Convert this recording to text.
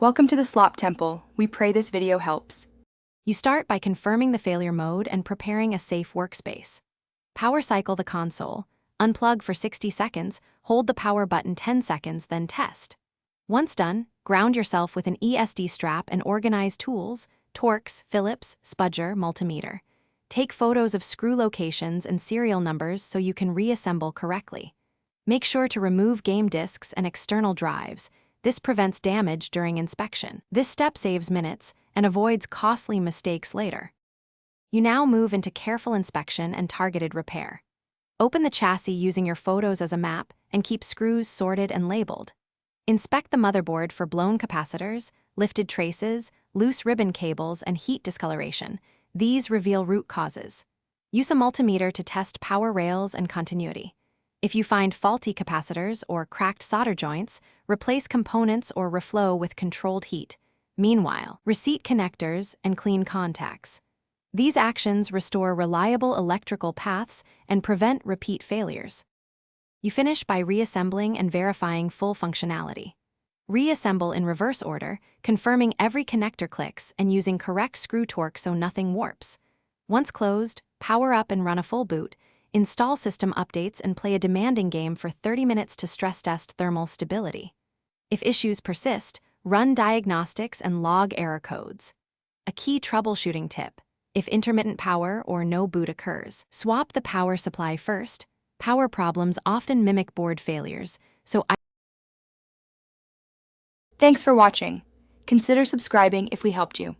Welcome to the Slop Temple. We pray this video helps. You start by confirming the failure mode and preparing a safe workspace. Power cycle the console, unplug for 60 seconds, hold the power button 10 seconds, then test. Once done, ground yourself with an ESD strap and organize tools, Torx, Phillips, Spudger, multimeter. Take photos of screw locations and serial numbers so you can reassemble correctly. Make sure to remove game disks and external drives. This prevents damage during inspection. This step saves minutes and avoids costly mistakes later. You now move into careful inspection and targeted repair. Open the chassis using your photos as a map and keep screws sorted and labeled. Inspect the motherboard for blown capacitors, lifted traces, loose ribbon cables, and heat discoloration. These reveal root causes. Use a multimeter to test power rails and continuity. If you find faulty capacitors or cracked solder joints, replace components or reflow with controlled heat. Meanwhile, reseat connectors and clean contacts. These actions restore reliable electrical paths and prevent repeat failures. You finish by reassembling and verifying full functionality. Reassemble in reverse order, confirming every connector clicks and using correct screw torque so nothing warps. Once closed, power up and run a full boot. Install system updates and play a demanding game for 30 minutes to stress test thermal stability. If issues persist, run diagnostics and log error codes. A key troubleshooting tip: if intermittent power or no boot occurs, swap the power supply first. Power problems often mimic board failures, so Thanks for watching. Consider subscribing if we helped you.